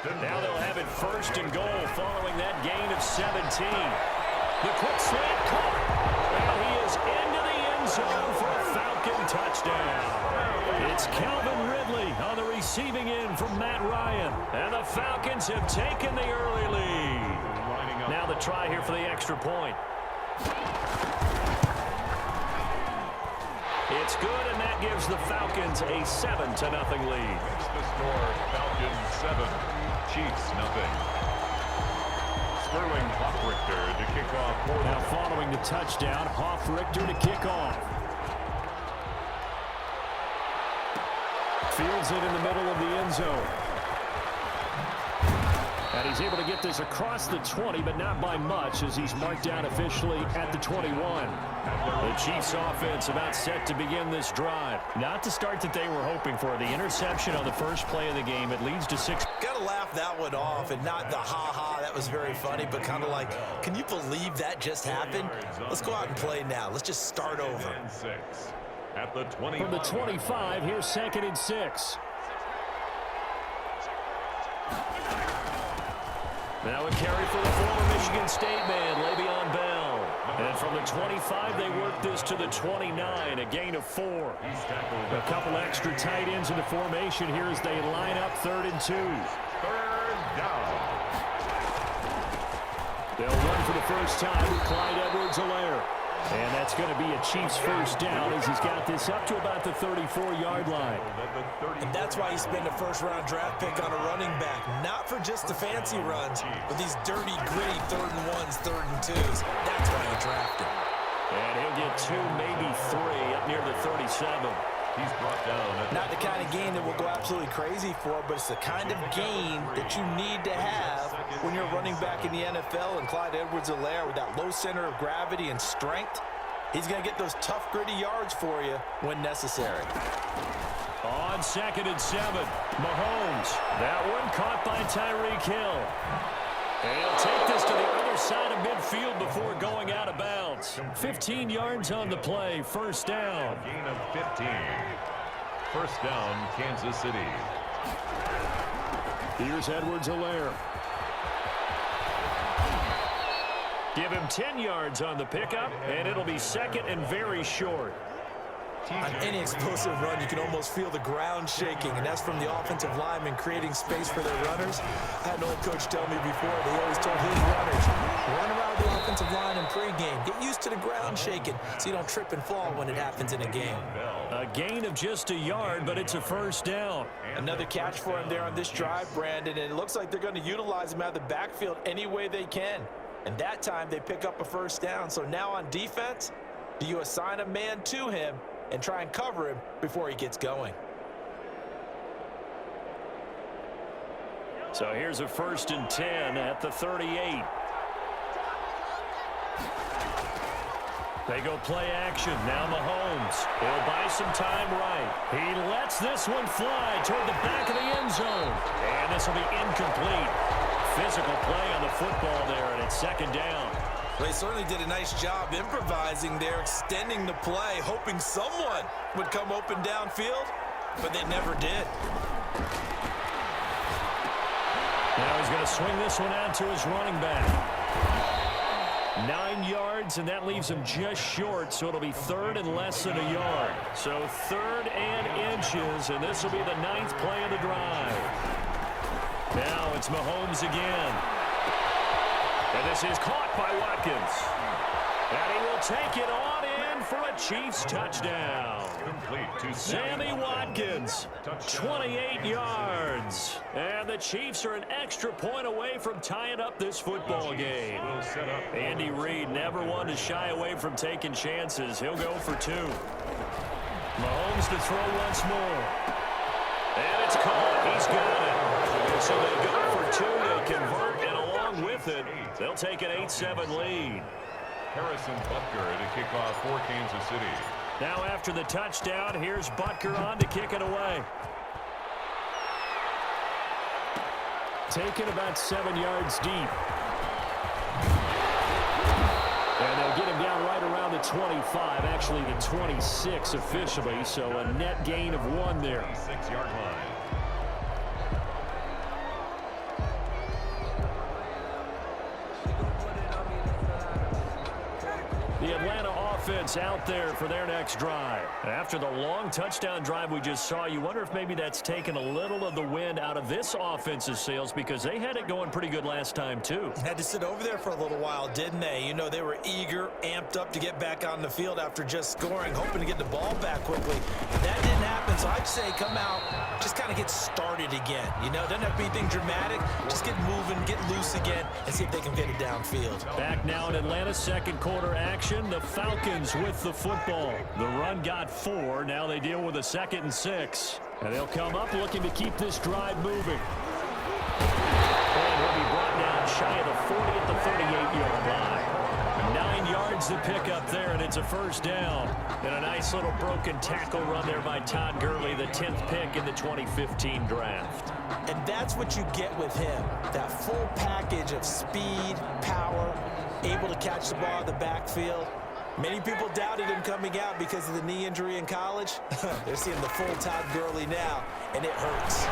Now they'll have it first and goal following that gain of 17. The quick slant caught. Well, he is into the end zone for a Falcon touchdown. It's Calvin Ridley on the receiving end from Matt Ryan. And the Falcons have taken the early lead. Now the try here for the extra point. It's good, and that gives the Falcons a 7-0 lead. It's the score, Falcons 7, Chiefs 0. Sterling Hoffrichter to kick off. Now following the touchdown, Hoffrichter to kick off. Fields it in the middle of the end zone. And he's able to get this across the 20, but not by much, as he's marked down officially at the 21. The Chiefs offense about set to begin this drive. Not the start that they were hoping for. The interception on the first play of the game. It leads to 6. Got to laugh that one off, and not the ha-ha, that was very funny, but kind of like, can you believe that just happened? Let's go out and play now. Let's just start over. At the 20. From the 25, here's 2nd and 6. Now a carry for the former Michigan State man, Le'Veon Bell. And from the 25, they work this to the 29, a gain of 4. A couple extra tight ends into formation here as they line up 3rd and 2. 3rd down. They'll run for the first time with Clyde Edwards-Helaire. And that's going to be a Chiefs first down as he's got this up to about the 34-yard line. And that's why you spend a first-round draft pick on a running back. Not for just the fancy runs, but these dirty, gritty 3rd and 1s, 3rd and 2s. That's why you draft him. And he'll get 2, maybe 3 up near the 37. He's brought down. Not the kind of gain that we'll go absolutely crazy for, but it's the kind of gain that you need to have when you're running back in the NFL. And Clyde Edwards-Helaire, with that low center of gravity and strength, he's going to get those tough, gritty yards for you when necessary. On 2nd and 7, Mahomes. That one caught by Tyreek Hill. And he'll take this to the other side of midfield before going out of bounds. 15 yards on the play, first down. Gain of 15. First down, Kansas City. Here's Edwards-Helaire. Give him 10 yards on the pickup, and it'll be 2nd and very short. On any explosive run, you can almost feel the ground shaking, and that's from the offensive linemen creating space for their runners. I had an old coach tell me before, they always told his runners, run around the offensive line in pregame. Get used to the ground shaking so you don't trip and fall when it happens in a game. A gain of just a yard, but it's a first down. Another catch for him there on this drive, Brandon, and it looks like they're going to utilize him out of the backfield any way they can. And that time they pick up a first down. So now on defense, do you assign a man to him and try and cover him before he gets going? So here's a 1st and 10 at the 38. They go play action. Now Mahomes. He'll buy some time right. He lets this one fly toward the back of the end zone. And this will be incomplete. Physical play on the football there, and it's 2nd down. Well, they certainly did a nice job improvising there, extending the play, hoping someone would come open downfield, but they never did. Now he's going to swing this one out to his running back. 9 yards, and that leaves him just short, so it'll be 3rd and less than a yard. So 3rd and inches, and this will be the 9th play of the drive. Now it's Mahomes again. And this is caught by Watkins. And he will take it on in for a Chiefs touchdown. Complete to Sammy Watkins, 28 yards. And the Chiefs are an extra point away from tying up this football game. Andy Reid never one to shy away from taking chances. He'll go for 2. Mahomes to throw once more. And it's caught. He's got it. So they go for 2. They convert, and along with it, they'll take an 8-7 lead. Harrison Butker to kick off for Kansas City. Now after the touchdown, here's Butker on to kick it away. Taken about 7 yards deep. And they'll get him down right around the 25, actually the 26 officially, so a net gain of 1 there. 6-yard line. offense out there for their next drive. After the long touchdown drive we just saw, you wonder if maybe that's taken a little of the wind out of this offense's sails because they had it going pretty good last time too. Had to sit over there for a little while, didn't they? You know, they were eager, amped up to get back on the field after just scoring, hoping to get the ball back quickly. That didn't happen, so I'd say come out, just kind of get started again. You know, doesn't have to be anything dramatic. Just get moving, get loose again, and see if they can get it downfield. Back now in Atlanta, second quarter action. The Falcons with the football. The run got 4. Now they deal with a 2nd and 6. And they'll come up looking to keep this drive moving. And he'll be brought down shy of the 40 at the 38-yard line. 9 yards to pick up there, and it's a first down. And a nice little broken tackle run there by Todd Gurley, the 10th pick in the 2015 draft. And that's what you get with him, that full package of speed, power, able to catch the ball in the backfield. Many people doubted him coming out because of the knee injury in college. They're seeing the full Todd Gurley now, and it hurts.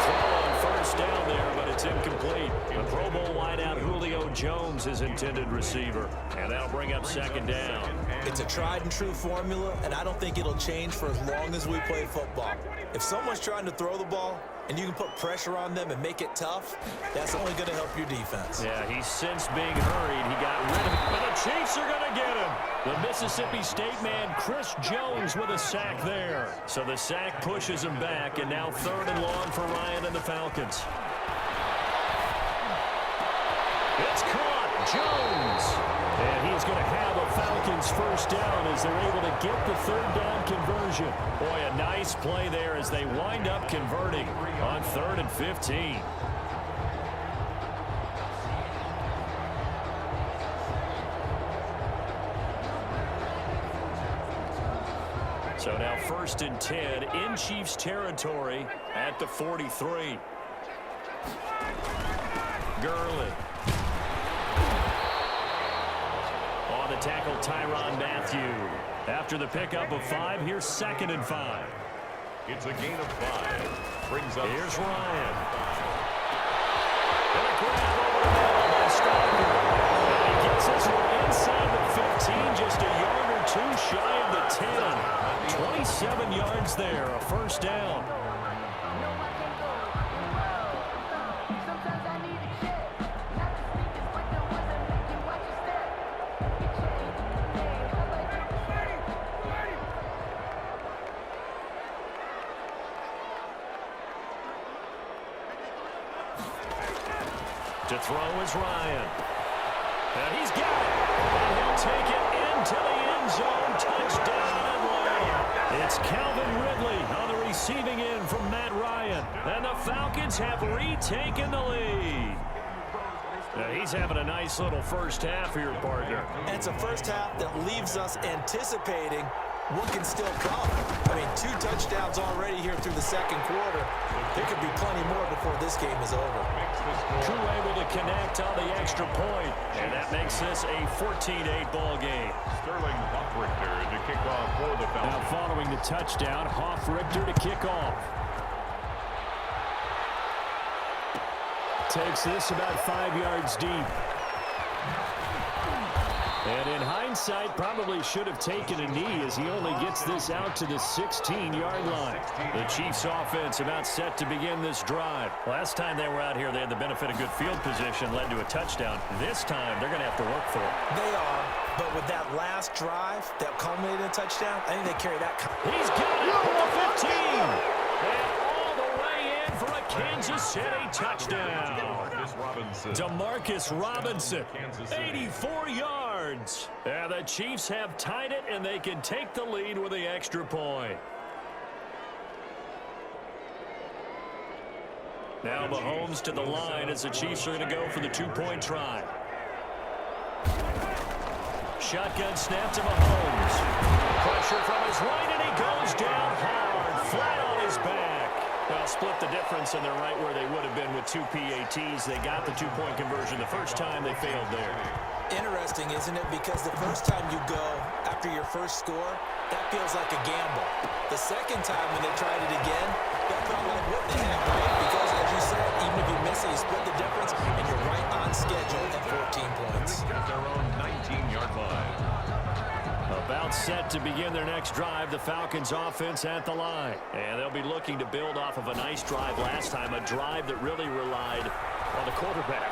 Throw on first down there, but it's incomplete. The Pro Bowl wideout Julio Jones is intended receiver, and that'll bring up 2nd down. It's a tried and true formula, and I don't think it'll change for as long as we play football. If someone's trying to throw the ball and you can put pressure on them and make it tough, that's only going to help your defense. Yeah, he's since being hurried. He got rid of it, but the Chiefs are going to get him. The Mississippi State man, Chris Jones, with a sack there. So the sack pushes him back, and now 3rd and long for Ryan and the Falcons. It's caught. Jones. And he's going to have a Falcons first down as they're able to get the 3rd down conversion. Boy, a nice play there as they wind up converting on 3rd and 15. So now 1st and 10 in Chiefs territory at the 43. Gurley. On the tackle, Tyrann Mathieu. After the pickup of 5, here's 2nd and 5. It's a gain of 5. Brings up. Here's Ryan. And a grab over the middle by Stalker. And he gets this one inside the 15, just a yard or 2 shy of the 10. 27 yards there, a first down. To throw is Ryan. And he's got it. And he'll take it into the end zone. Touchdown, Atlanta. It's Calvin Ridley on the receiving end from Matt Ryan. And the Falcons have retaken the lead. Now he's having a nice little first half here, partner. And it's a first half that leaves us anticipating what can still come. I mean, 2 touchdowns already here through the 2nd quarter. There could be plenty more before this game is over. Crew able to connect on the extra point, and that makes this a 14-8 ball game. Sterling Hoffrichter to kick off for the Falcons. Now following the touchdown, Hoffrichter to kick off. Takes this about 5 yards deep. And in hindsight, probably should have taken a knee as he only gets this out to the 16-yard line. The Chiefs offense about set to begin this drive. Last time they were out here, they had the benefit of good field position, led to a touchdown. This time, they're going to have to work for it. They are, but with that last drive that culminated in a touchdown, I think they carry that. He's got it for the 15. And all the way in for a Kansas City touchdown. Demarcus Robinson, 84 yards. And the Chiefs have tied it, and they can take the lead with the extra point. Now Mahomes to the line as the Chiefs are going to go for the 2-point try. Shotgun snap to Mahomes. Pressure from his right, and he goes down hard, flat on his back. Well, split the difference, and they're right where they would have been with 2 PATs. They got the 2-point conversion the first time. They failed there. Interesting, isn't it? Because the first time you go after your first score, that feels like a gamble. The second time when they tried it again, that felt like, what the heck, right? Because, as you said, even if you miss it, you split the difference, and you're right on schedule at 14 points. At their own 19-yard line. set to begin their next drive. The Falcons offense at the line. And they'll be looking to build off of a nice drive last time, a drive that really relied on the quarterback.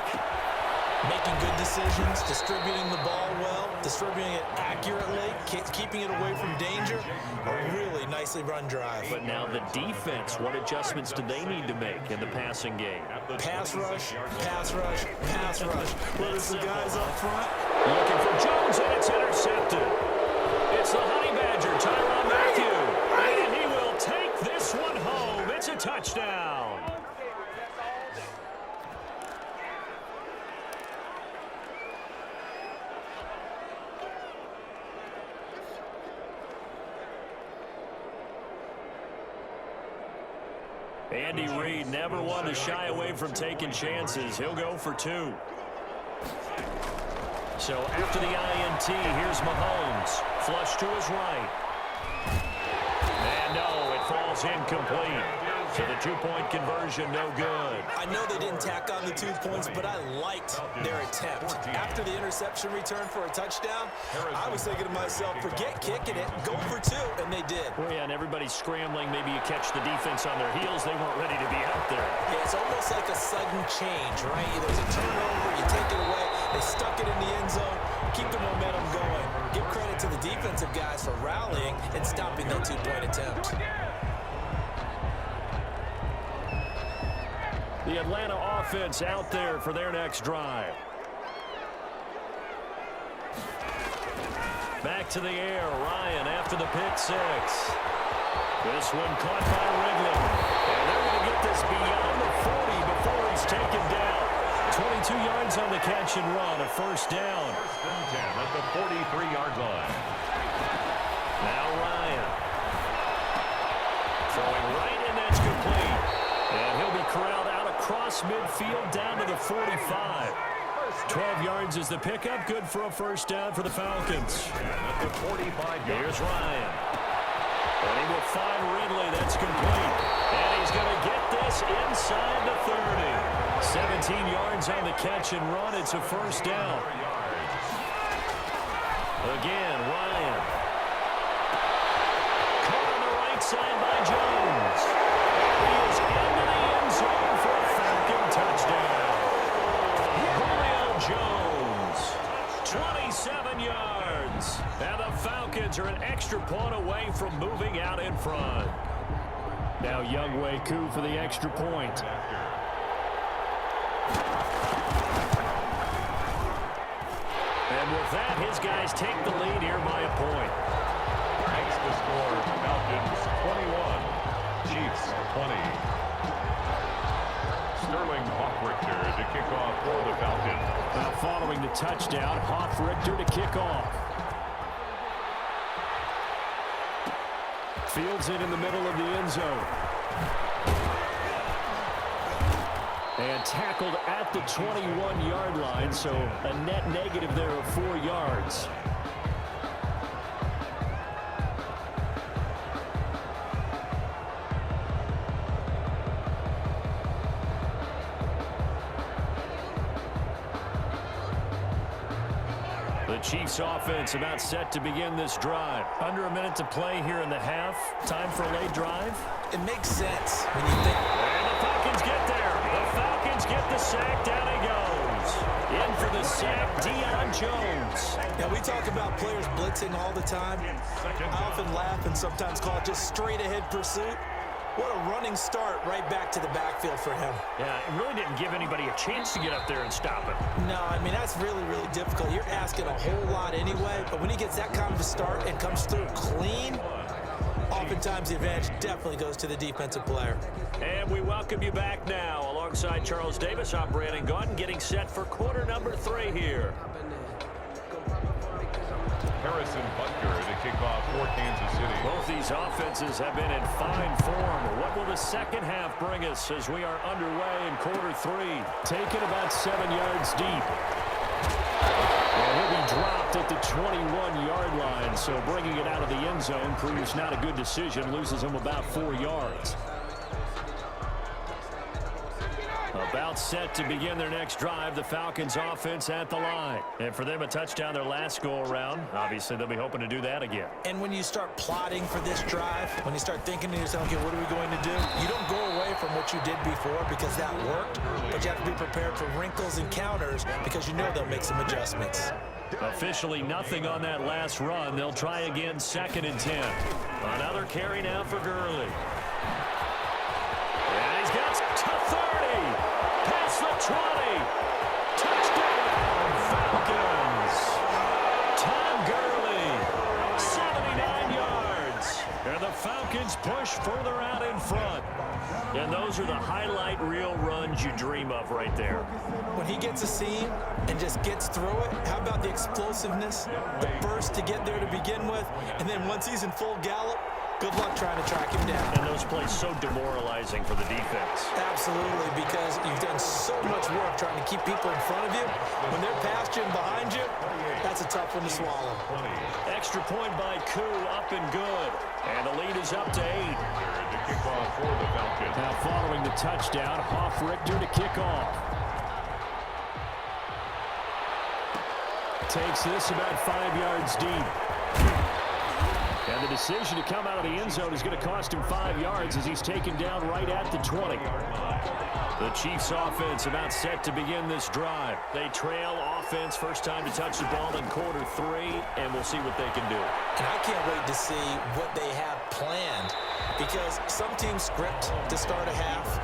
Making good decisions, distributing the ball well, distributing it accurately, keeping it away from danger. A really nicely run drive. But now the defense, what adjustments do they need to make in the passing game? Pass rush, pass rush, pass rush. Where's the guys up front? Looking for Jones, and it's intercepted. It's the Honey Badger, Tyrann Mathieu. And he will take this one home. It's a touchdown. Andy Reid never one to shy away from taking chances. He'll go for 2. So after the INT, here's Mahomes. Flush to his right. And no, it falls incomplete. So the 2-point conversion, no good. I know they didn't tack on the 2 points, but I liked their attempt. After the interception return for a touchdown, I was thinking to myself, forget kicking it, go for 2, and they did. Well, yeah, and everybody's scrambling. Maybe you catch the defense on their heels. They weren't ready to be out there. Yeah, it's almost like a sudden change, right? There's a turnover, you take it away, they stuck it in the end zone, keep the momentum going. Give credit to the defensive guys for rallying and stopping that 2-point attempt. The Atlanta offense out there for their next drive. Back to the air, Ryan after the pick 6. This one caught by Ridley. And they're going to get this beyond the 40 before he's taken down. 22 yards on the catch and run, a first down. First and 10 at the 43-yard line. Now Ryan. Throwing right, and that's complete. And he'll be corralled out across midfield down to the 45. 12 yards is the pickup. Good for a first down for the Falcons. At the 45-yard. Here's Ryan. And he will find Ridley. That's complete. And he's going to get this inside the 30. 17 yards on the catch and run. It's a first down. Again, Ryan. Caught on the right side by Jones. He is into the end zone for a Falcon touchdown. Julio Jones, 27 yards. And the Falcons are an extra point away from moving out in front. Now Younghoe Koo for the extra point. And with that, his guys take the lead here by a point. Makes the score, Falcons 21, Chiefs 20. Sterling Hoffrichter to kick off for the Falcons. Now following the touchdown, Hoffrichter to kick off. Fields it in the middle of the end zone. And tackled at the 21-yard line, so a net negative there of 4 yards. The Chiefs offense about set to begin this drive. Under a minute to play here in the half. Time for a late drive. It makes sense when you think. And the Falcons get there. The Falcons get the sack. Down he goes. In for the sack, Deion Jones. Now, we talk about players blitzing all the time. I often laugh and sometimes call it just straight-ahead pursuit. What a running start right back to the backfield for him. Yeah, it really didn't give anybody a chance to get up there and stop him. No, I mean, that's really, really difficult. You're asking a whole lot anyway, but when he gets that kind of a start and comes through clean, oftentimes the advantage definitely goes to the defensive player. And we welcome you back now. Alongside Charles Davis, I'm Brandon Gaudin, getting set for quarter number 3 here. Harrison Butker to kick off for Kansas City. Both these offenses have been in fine form. What will the second half bring us as we are underway in quarter 3? Taken about 7 yards deep. And he'll be dropped at the 21-yard line, so bringing it out of the end zone proves not a good decision. Loses him about 4 yards. About set to begin their next drive, the Falcons offense at the line. And for them, a touchdown their last go-around. Obviously, they'll be hoping to do that again. And when you start plotting for this drive, when you start thinking to yourself, okay, what are we going to do? You don't go away from what you did before because that worked, but you have to be prepared for wrinkles and counters because you know they'll make some adjustments. Officially nothing on that last run. They'll try again, 2nd and 10. Another carry now for Gurley. And he's got to 30. Past the 20. Touchdown, Falcons. Tom Gurley, 79 yards. And the Falcons push further out in front. And those are the highlight reel runs you dream of right there. When he gets a seam and just gets through it, how about the explosiveness, the burst to get there to begin with, and then once he's in full gallop, good luck trying to track him down. And those plays so demoralizing for the defense. Absolutely, because you've done so much work trying to keep people in front of you. When they're past you and behind you, that's a tough one to swallow. Extra point by Koo, up and good. And the lead is up to 8. Now following the touchdown, Hoff-Richter to kick off. Takes this about 5 yards deep. And the decision to come out of the end zone is going to cost him 5 yards as he's taken down right at the 20. The Chiefs offense about set to begin this drive. They trail offense, first time to touch the ball in quarter 3, and we'll see what they can do. And I can't wait to see what they have planned, because some teams script to start a half.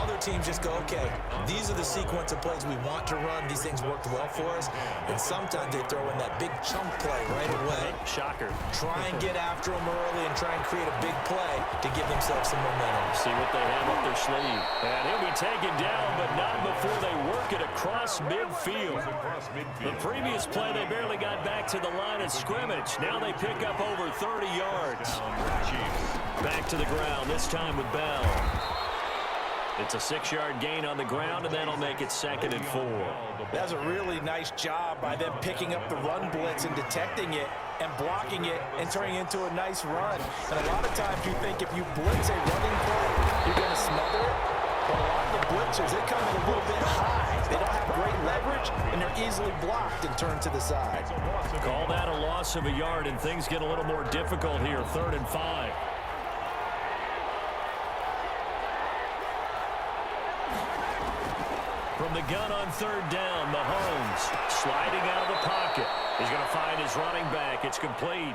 Other teams just go, okay, these are the sequence of plays we want to run. These things worked well for us. And sometimes they throw in that big chunk play right away. Shocker. Try and get after them early and try and create a big play to give themselves some momentum. See what they have up their sleeve. And he'll be taken down, but not before they work it across midfield. The previous play, they barely got back to the line of scrimmage. Now they pick up over 30 yards. Back to the ground, this time with Bell. It's a 6-yard gain on the ground, and that'll make it 2nd and 4. That's a really nice job by them picking up the run blitz and detecting it and blocking it and turning it into a nice run. And a lot of times you think if you blitz a running play, you're going to smother it. But a lot of the blitzers, they come in a little bit high. They don't have great leverage, and they're easily blocked and turned to the side. Call that a loss of a yard, and things get a little more difficult here, 3rd and 5. From the gun on 3rd down, Mahomes sliding out of the pocket. He's going to find his running back. It's complete.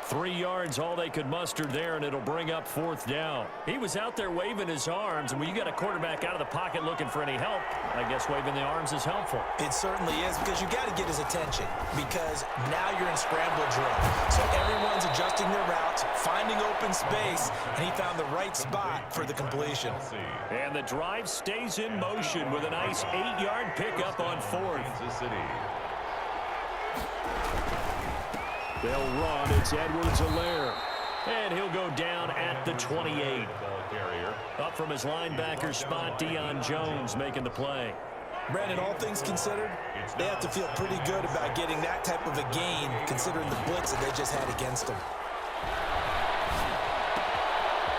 3 yards, all they could muster there, and it'll bring up 4th down. He was out there waving his arms, and when you got a quarterback out of the pocket looking for any help, I guess waving the arms is helpful. It certainly is, because you got to get his attention, because now you're in scramble drill. So everyone's adjusting their routes, finding open space, and he found the right spot for the completion. And the drive stays in motion with a nice 8-yard pickup on 4th. They'll run. It's Edwards-Helaire. And he'll go down at the 28. Up from his linebacker spot, Deion Jones making the play. Brandon, all things considered, they have to feel pretty good about getting that type of a gain, considering the blitz that they just had against them.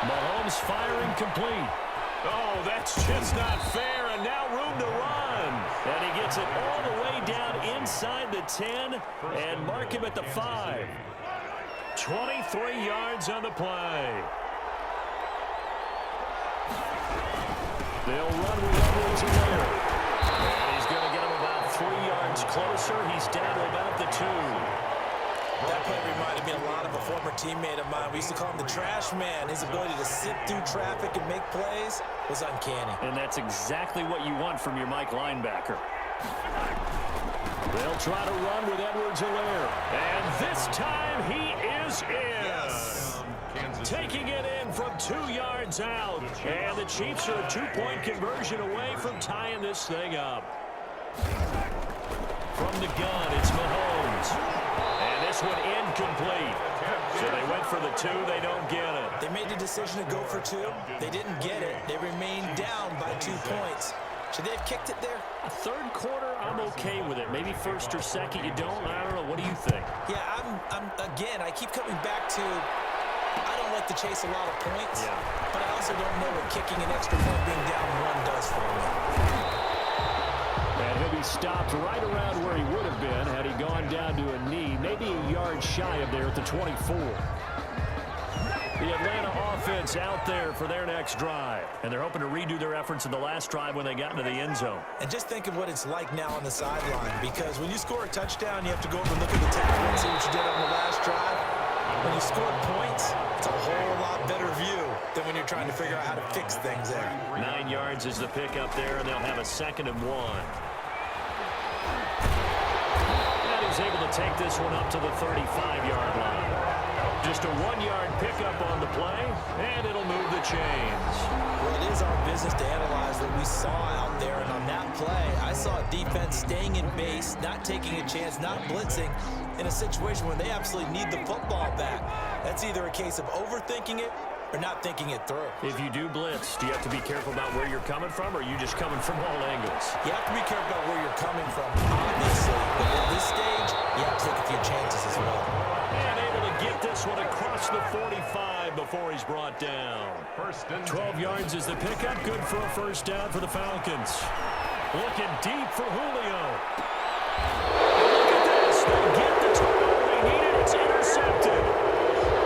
Mahomes firing complete. Oh, that's just not fair, and now room to run. And he gets it all the way down inside the 10 and mark him at the 5. 23 yards on the play. They'll run with Edwards-Helaire. And he's going to get him about 3 yards closer. He's down to about the 2. That play reminded me a lot of a former teammate of mine. We used to call him the trash man. His ability to sit through traffic and make plays was uncanny. And that's exactly what you want from your Mike linebacker. They'll try to run with Edwards-Helaire. And this time he is in. Yes. Taking it in from 2 yards out. And the Chiefs are a 2-point conversion away from tying this thing up. From the gun, it's Mahomes. And this one incomplete. So they went for the 2. They don't get it. They made the decision to go for 2. They didn't get it. They remained down by 2 points. Should they have kicked it there? Third quarter, I'm okay with it. Maybe first or second, you don't. I don't know. What do you think? Yeah, again, I keep coming back to, I don't like to chase a lot of points, but I also don't know what kicking an extra point being down 1 does for me. stopped right around where he would have been had he gone down to a knee, maybe a yard shy of there at the 24. The Atlanta offense out there for their next drive. And they're hoping to redo their efforts in the last drive when they got into the end zone. And just think of what it's like now on the sideline, because when you score a touchdown, you have to go over and look at the tackle and see what you did on the last drive. When you score points, it's a whole lot better view than when you're trying to figure out how to fix things there. 9 yards is the pickup there, and they'll have a 2nd and 1. And he's able to take this one up to the 35-yard line. Just a 1-yard pickup on the play, and it'll move the chains. Well, it is our business to analyze what we saw out there, and on that play, I saw a defense staying in base, not taking a chance, not blitzing, in a situation where they absolutely need the football back. That's either a case of overthinking it or not thinking it through. If you do blitz, do you have to be careful about where you're coming from, or are you just coming from all angles? You have to be careful about where you're coming from, obviously, but at this stage, you have to take a few chances as well. And able to get this one across the 45 before he's brought down. 12 yards is the pickup. Good for a first down for the Falcons. Looking deep for Julio. Look at this. They get the turnover they needed. It's intercepted.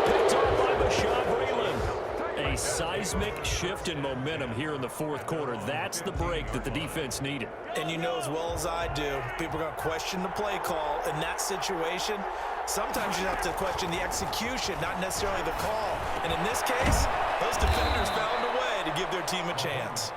Picked off by Bashaud Breeland. A seismic shift in momentum here in the fourth quarter. That's the break that the defense needed. And you know as well as I do, people are going to question the play call in that situation. Sometimes you have to question the execution, not necessarily the call. And in this case, those defenders found a way to give their team a chance.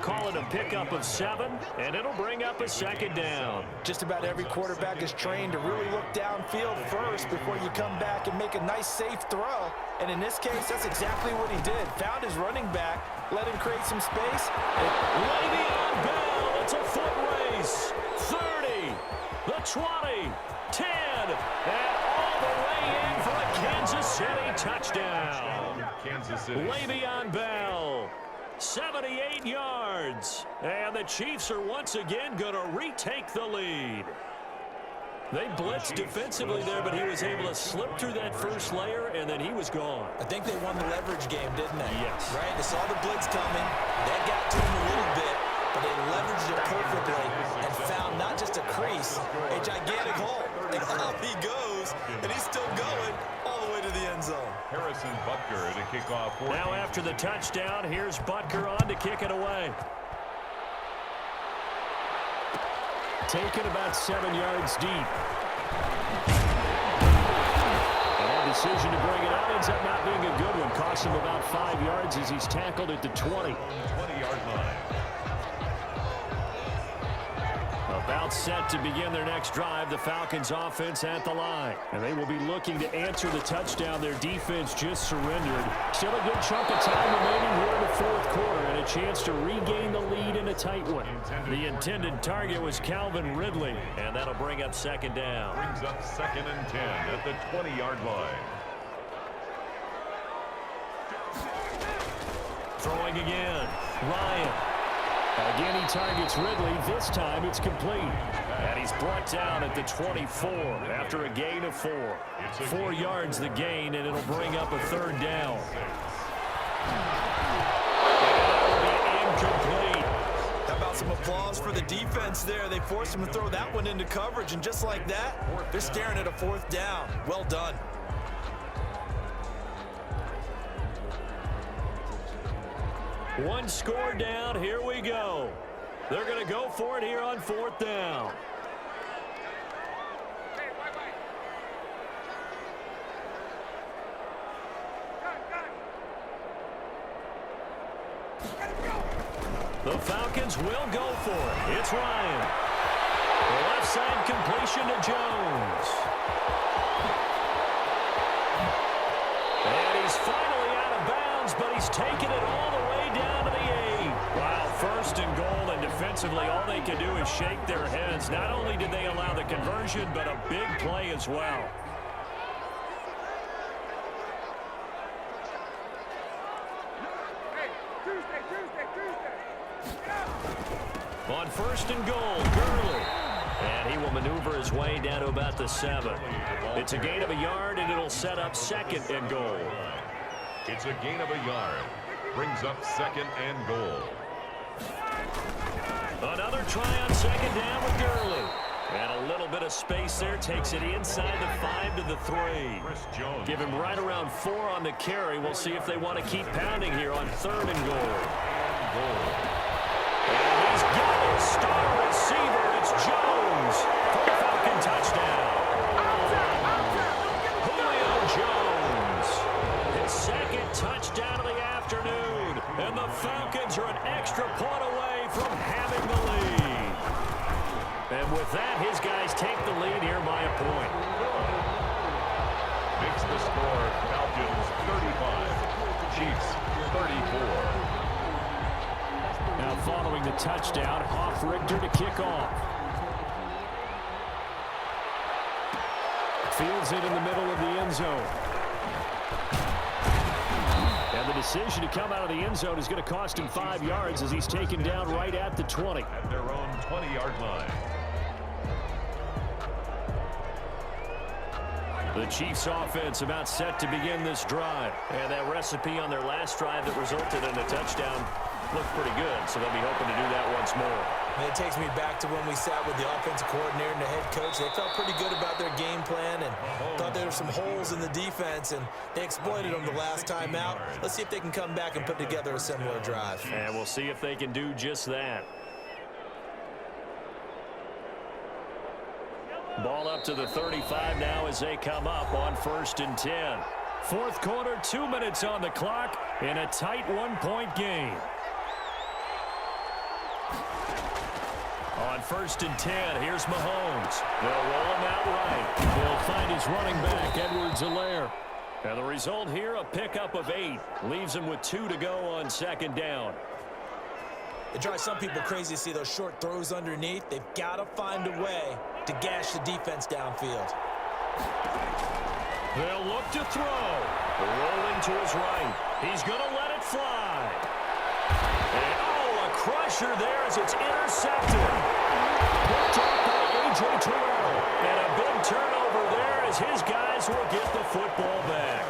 Call it a pickup of 7, and it'll bring up a 2nd down. Just about every quarterback is trained to really look downfield first before you come back and make a nice, safe throw. And in this case, that's exactly what he did. Found his running back, let him create some space. Le'Veon Bell, it's a foot race. 30, the 20, 10, and all the way in for a Kansas City touchdown. Kansas City. Le'Veon Bell, 78 yards. And the Chiefs are once again going to retake the lead. They blitzed defensively there, but he was able to slip through that first layer, and then he was gone. I think they won the leverage game, didn't they? Yes. Right? They saw the blitz coming. That got to him a little bit, but they leveraged it perfectly and found not just a crease, a gigantic hole. And up he goes, and he's still going all the way to the end zone. Harrison Butker to kick off. Now after the touchdown, here's Butker on to kick it away. Taken about 7 yards deep. And a decision to bring it out ends up not being a good one. Costs him about 5 yards as he's tackled at the 20. 20-yard line. About set to begin their next drive, the Falcons offense at the line. And they will be looking to answer the touchdown their defense just surrendered. Still a good chunk of time remaining here in the fourth quarter and a chance to regain the lead in a tight one. The intended target was Calvin Ridley, and that'll bring up 2nd down. Brings up 2nd and 10 at the 20-yard line. Throwing again, Ryan. Again, he targets Ridley. This time it's complete. And he's brought down at the 24 after a gain of 4. 4 yards the gain, and it'll bring up a 3rd down. And that'll be incomplete. How about some applause for the defense there? They forced him to throw that one into coverage, and just like that, they're staring at a 4th down. Well done. One score down. Here we go. They're going to go for it here on 4th down. The Falcons will go for it. It's Ryan. The left side completion to Jones. And he's finally out of bounds, but he's taken it all the way down to the 8. Wow, 1st and goal, and defensively all they can do is shake their heads. Not only did they allow the conversion, but a big play as well. On 1st and goal, Gurley. And he will maneuver his way down to about the 7. It's a gain of a yard, and it'll set up 2nd and goal. It's a gain of a yard. Brings up 2nd and goal. Another try on second down with Gurley. And a little bit of space there takes it inside the 5 to the 3. Give him right around 4 on the carry. We'll see if they want to keep pounding here on 3rd and goal. And he's got his star receiver. It's Jones for the Falcon touchdown. Julio Jones, his 2nd touchdown of the afternoon. And the Falcons are an extra point away from having the lead. And with that, his guys take the lead here by a point. Makes the score Falcons 35, Chiefs 34. Now following the touchdown, off Richter to kick off. Fields it in the middle of the end zone. And the decision to come out of the end zone is going to cost him 5 yards as he's taken down right at the 20. At their own 20-yard line. The Chiefs offense about set to begin this drive. And that recipe on their last drive that resulted in a touchdown looked pretty good, so they'll be hoping to do that once more. And it takes me back to when we sat with the offensive coordinator and the head coach. They felt pretty good about their game plan and thought there were some holes in the defense, and they exploited them the last time out. Let's see if they can come back and put together a similar drive. And we'll see if they can do just that. Ball up to the 35 now as they come up on 1st and 10. 4th quarter, 2 minutes on the clock in a tight 1-point game. On 1st and 10, here's Mahomes. They'll roll him out right. He'll find his running back, Edwards-Helaire. And the result here, a pickup of 8. Leaves him with 2 to go on 2nd down. It drives some people crazy to see those short throws underneath. They've got to find a way to gash the defense downfield. They'll look to throw. Rolling to his right. He's going to let it fly. And, oh, a crusher there as it's intercepted. Picked up by A.J. Terrell. And a big turnover there as his guys will get the football back.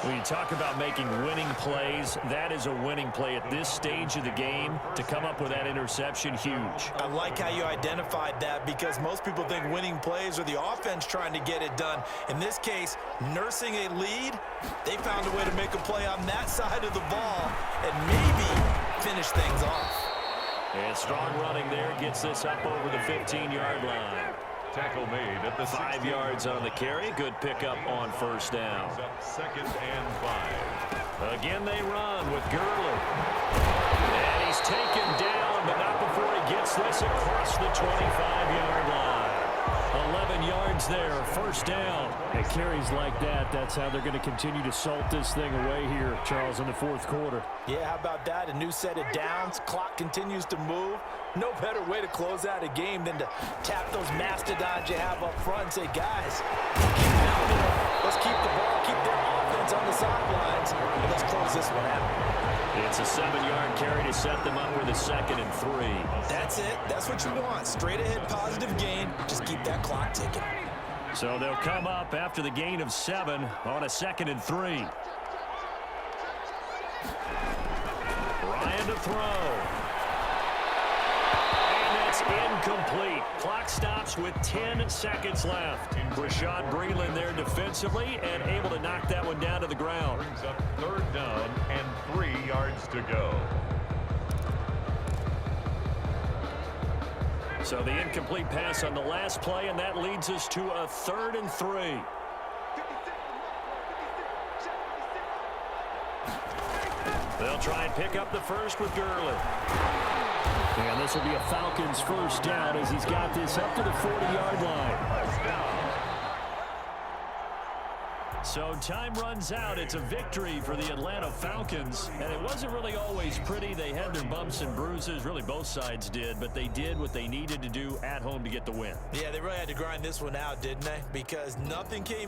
When you talk about making winning plays, that is a winning play at this stage of the game. To come up with that interception, huge. I like how you identified that, because most people think winning plays are the offense trying to get it done. In this case, nursing a lead, they found a way to make a play on that side of the ball and maybe finish things off. And strong running there gets this up over the 15-yard line. Tackle made at the 5 yards on the carry. Good pickup on 1st down. 2nd and 5. Again, they run with Gurley. And he's taken down, but not before he gets this across the 25-yard line. 11 yards there, 1st down. It carries like that. That's how they're going to continue to salt this thing away here, Charles, in the 4th quarter. Yeah, how about that? A new set of downs. Clock continues to move. No better way to close out a game than to tap those mastodons you have up front and say, guys, keep it out there. Let's keep the ball, keep their offense on the sidelines, and let's close this one out. It's a 7-yard carry to set them up with a 2nd and 3. That's it. That's what you want. Straight ahead positive gain. Just keep that clock ticking. So they'll come up after the gain of 7 on a 2nd and 3. Ryan to throw. And that's incomplete. Clock stops with 10 seconds left. Rashad Breeland there defensively and able to knock that one down to the ground. Brings up 3rd down and 3 yards to go. So the incomplete pass on the last play, and that leads us to a 3rd and 3. They'll try and pick up the first with Gurley. And this will be a Falcons 1st down as he's got this up to the 40-yard line. So time runs out. It's a victory for the Atlanta Falcons. And it wasn't really always pretty. They had their bumps and bruises. Really, both sides did. But they did what they needed to do at home to get the win. Yeah, they really had to grind this one out, didn't they? Because nothing came